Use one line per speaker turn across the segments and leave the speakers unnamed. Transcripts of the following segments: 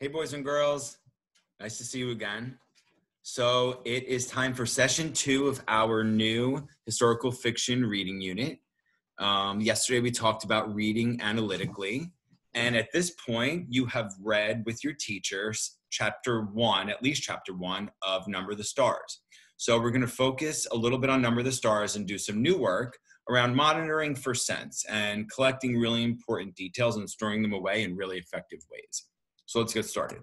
Hey, boys and girls. Nice to see you again. So it is time for session 2 of our new historical fiction reading unit. Yesterday, we talked about reading analytically. And at this point, you have read with your teachers chapter 1, at least chapter 1 of Number the Stars. So we're going to focus a little bit on Number the Stars and do some new work around monitoring for sense and collecting really important details and storing them away in really effective ways. So let's get started.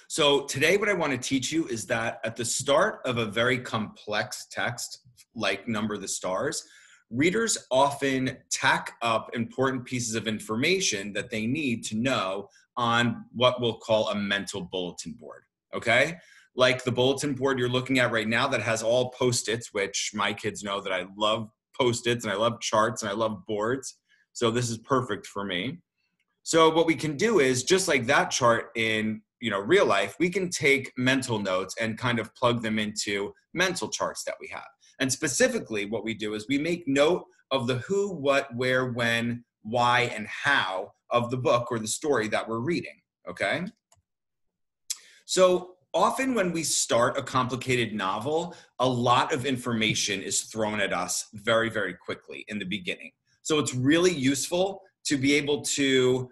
So today what I want to teach you is that at the start of a very complex text like Number the Stars, readers often tack up important pieces of information that they need to know on what we'll call a mental bulletin board, okay? Like the bulletin board you're looking at right now that has all Post-its, which my kids know that I love Post-its and I love charts and I love boards. So this is perfect for me. So what we can do is, just like that chart in real life, we can take mental notes and kind of plug them into mental charts that we have. And specifically what we do is we make note of the who, what, where, when, why, and how of the book or the story that we're reading, okay? So often when we start a complicated novel, a lot of information is thrown at us very, very quickly in the beginning. So it's really useful to be able to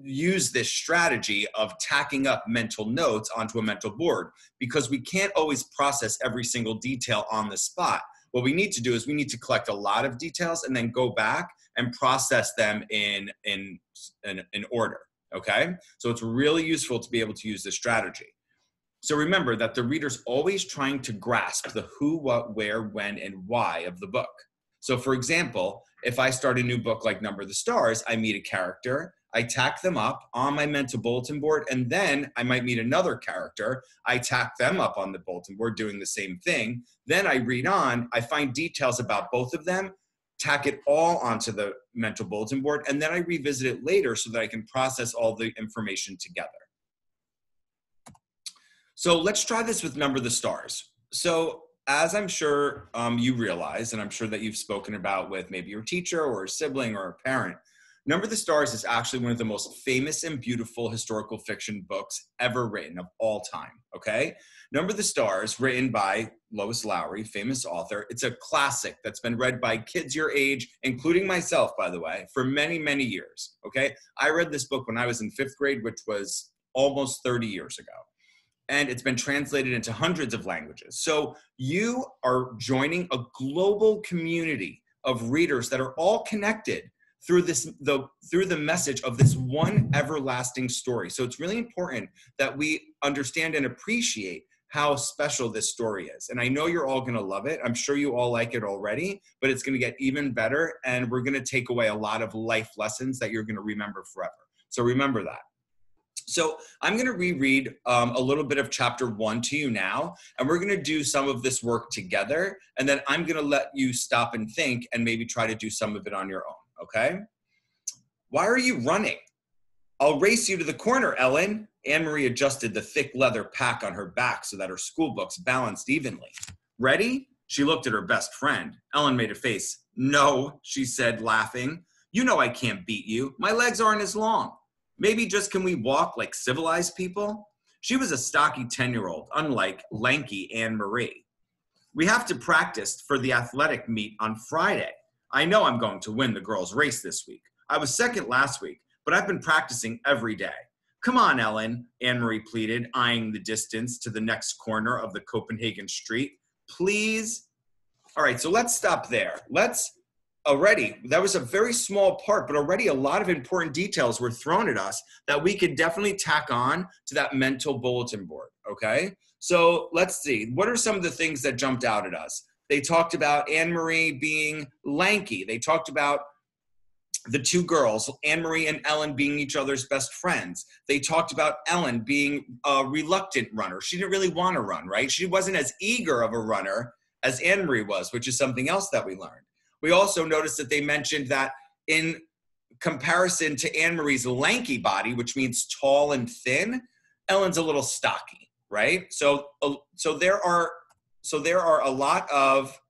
use this strategy of tacking up mental notes onto a mental board, because we can't always process every single detail on the spot. What we need to do is we need to collect a lot of details and then go back and process them in order, okay? So it's really useful to be able to use this strategy. So remember that the reader's always trying to grasp the who, what, where, when, and why of the book. So for example, if I start a new book like Number the Stars, I meet a character, I tack them up on my mental bulletin board, and then I might meet another character. I tack them up on the bulletin board doing the same thing. Then I read on, I find details about both of them, tack it all onto the mental bulletin board, and then I revisit it later so that I can process all the information together. So let's try this with Number the Stars. So as I'm sure you realize, and I'm sure that you've spoken about with maybe your teacher or a sibling or a parent, Number the Stars is actually one of the most famous and beautiful historical fiction books ever written of all time, okay? Number the Stars, written by Lois Lowry, famous author. It's a classic that's been read by kids your age, including myself, by the way, for many, many years, okay? I read this book when I was in 5th grade, which was almost 30 years ago. And it's been translated into hundreds of languages. So you are joining a global community of readers that are all connected through the message of this one everlasting story. So it's really important that we understand and appreciate how special this story is. And I know you're all gonna love it. I'm sure you all like it already, but it's gonna get even better, and we're gonna take away a lot of life lessons that you're gonna remember forever. So remember that. So I'm going to reread a little bit of chapter 1 to you now, and we're going to do some of this work together, and then I'm going to let you stop and think and maybe try to do some of it on your own, okay? Why are you running? I'll race you to the corner, Ellen. Anne-Marie adjusted the thick leather pack on her back so that her school books balanced evenly. Ready? She looked at her best friend. Ellen made a face. No, she said, laughing. You know I can't beat you. My legs aren't as long. Maybe just can we walk like civilized people? She was a stocky 10-year-old, unlike lanky Anne-Marie. We have to practice for the athletic meet on Friday. I know I'm going to win the girls' race this week. I was second last week, but I've been practicing every day. Come on, Ellen, Anne-Marie pleaded, eyeing the distance to the next corner of the Copenhagen street. Please? All right, so let's stop there. Already, that was a very small part, but already a lot of important details were thrown at us that we could definitely tack on to that mental bulletin board, okay? So let's see. What are some of the things that jumped out at us? They talked about Anne-Marie being lanky. They talked about the two girls, Anne-Marie and Ellen, being each other's best friends. They talked about Ellen being a reluctant runner. She didn't really want to run, right? She wasn't as eager of a runner as Anne-Marie was, which is something else that we learned. We also noticed that they mentioned that in comparison to Anne-Marie's lanky body, which means tall and thin, Ellen's a little stocky, right? So there are a lot of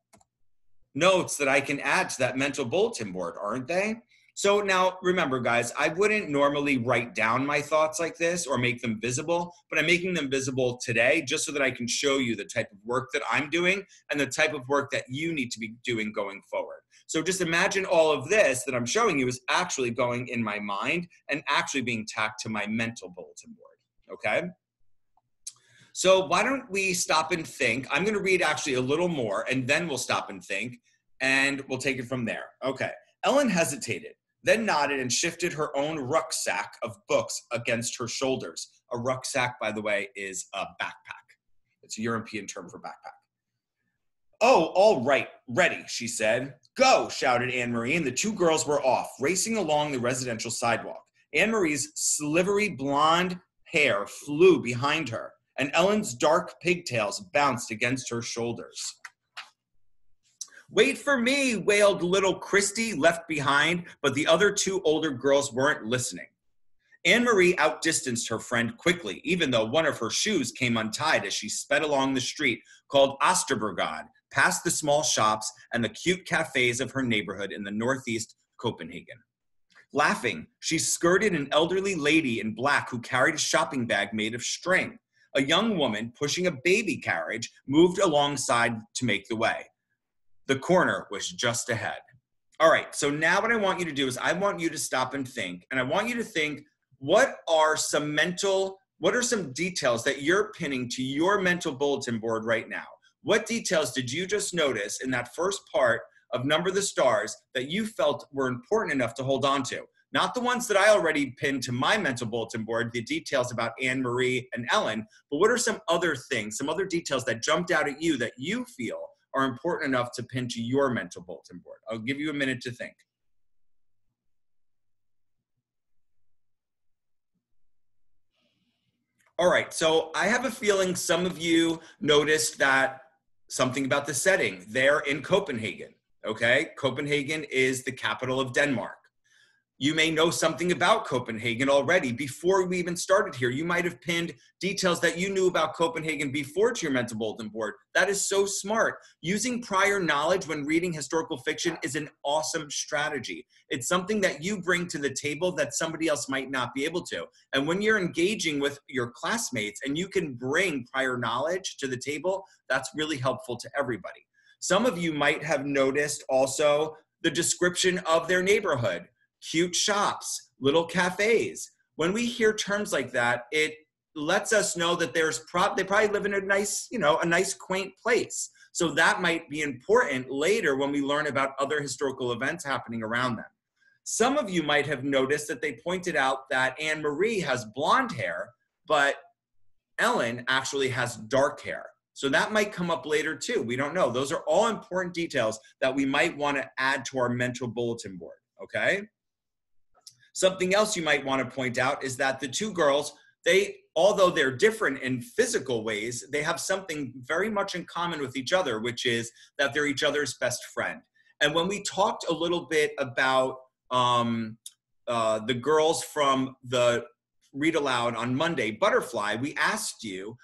notes that I can add to that mental bulletin board, aren't they? So now remember, guys, I wouldn't normally write down my thoughts like this or make them visible, but I'm making them visible today just so that I can show you the type of work that I'm doing and the type of work that you need to be doing going forward. So just imagine all of this that I'm showing you is actually going in my mind and actually being tacked to my mental bulletin board, okay? So why don't we stop and think? I'm going to read actually a little more, and then we'll stop and think, and we'll take it from there. Okay. Ellen hesitated, then nodded and shifted her own rucksack of books against her shoulders. A rucksack, by the way, is a backpack. It's a European term for backpack. Oh, all right, ready, she said. Go, shouted Anne-Marie, and the two girls were off, racing along the residential sidewalk. Anne-Marie's slivery blonde hair flew behind her, and Ellen's dark pigtails bounced against her shoulders. Wait for me, wailed little Christy, left behind, but the other two older girls weren't listening. Anne-Marie outdistanced her friend quickly, even though one of her shoes came untied as she sped along the street called Oosterbrogade, past the small shops and the cute cafes of her neighborhood in the northeast Copenhagen. Laughing, she skirted an elderly lady in black who carried a shopping bag made of string. A young woman pushing a baby carriage moved alongside to make the way. The corner was just ahead. All right, so now what I want you to do is I want you to stop and think, and I want you to think, what are some details that you're pinning to your mental bulletin board right now? What details did you just notice in that first part of Number the Stars that you felt were important enough to hold on to? Not the ones that I already pinned to my mental bulletin board, the details about Anne-Marie and Ellen, but what are some other things, some other details that jumped out at you that you feel are important enough to pin to your mental bulletin board? I'll give you a minute to think. All right, so I have a feeling some of you noticed that something about the setting. They're in Copenhagen, okay? Copenhagen is the capital of Denmark. You may know something about Copenhagen already. Before we even started here, you might have pinned details that you knew about Copenhagen before to your mental bulletin board. That is so smart. Using prior knowledge when reading historical fiction is an awesome strategy. It's something that you bring to the table that somebody else might not be able to. And when you're engaging with your classmates and you can bring prior knowledge to the table, that's really helpful to everybody. Some of you might have noticed also the description of their neighborhood. Cute shops, little cafes. When we hear terms like that, it lets us know that they probably live in a nice, a nice quaint place. So that might be important later when we learn about other historical events happening around them. Some of you might have noticed that they pointed out that Anne-Marie has blonde hair, but Ellen actually has dark hair. So that might come up later too. We don't know. Those are all important details that we might want to add to our mental bulletin board, okay? Something else you might want to point out is that the two girls, although they're different in physical ways, they have something very much in common with each other, which is that they're each other's best friend. And when we talked a little bit about the girls from the Read Aloud on Monday, Butterfly, we asked you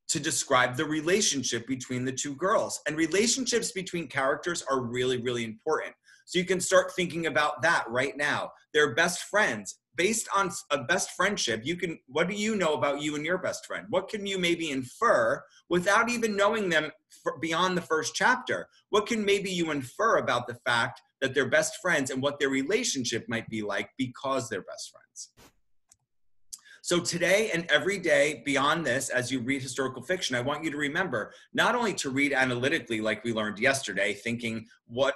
to describe the relationship between the two girls. And relationships between characters are really, really important. So you can start thinking about that right now. They're best friends. Based on a best friendship, what do you know about you and your best friend? What can you maybe infer without even knowing them beyond the first chapter? What can maybe you infer about the fact that they're best friends and what their relationship might be like because they're best friends? So today and every day beyond this, as you read historical fiction, I want you to remember not only to read analytically like we learned yesterday, thinking why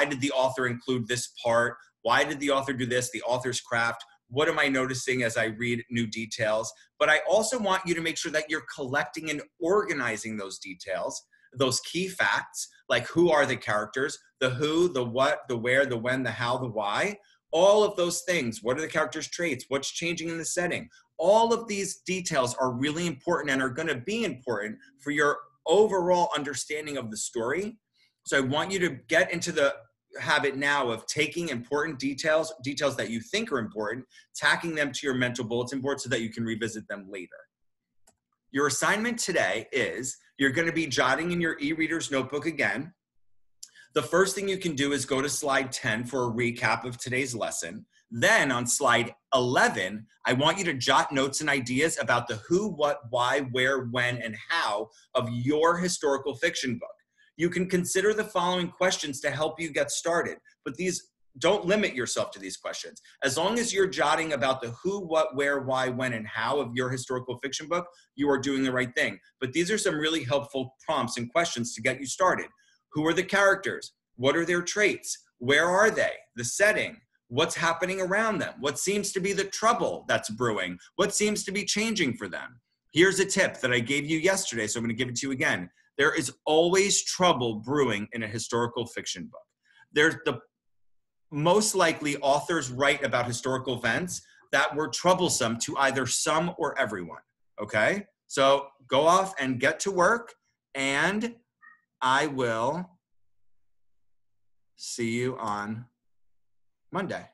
did the author include this part? Why did the author do this? The author's craft. What am I noticing as I read new details? But I also want you to make sure that you're collecting and organizing those details, those key facts, like who are the characters, the who, the what, the where, the when, the how, the why. All of those things. What are the characters' traits? What's changing in the setting? All of these details are really important and are going to be important for your overall understanding of the story. So I want you to get into the habit now of taking important details that you think are important, tacking them to your mental bulletin board so that you can revisit them later. Your assignment today is you're going to be jotting in your e-reader's notebook again The first thing you can do is go to slide 10 for a recap of today's lesson. Then on slide 11, I want you to jot notes and ideas about the who, what, why, where, when, and how of your historical fiction book. You can consider the following questions to help you get started, but don't limit yourself to these questions. As long as you're jotting about the who, what, where, why, when, and how of your historical fiction book, you are doing the right thing. But these are some really helpful prompts and questions to get you started. Who are the characters? What are their traits? Where are they? The setting? What's happening around them? What seems to be the trouble that's brewing? What seems to be changing for them? Here's a tip that I gave you yesterday, so I'm going to give it to you again. There is always trouble brewing in a historical fiction book. There's the most likely authors write about historical events that were troublesome to either some or everyone, okay? So go off and get to work, and I will see you on Monday.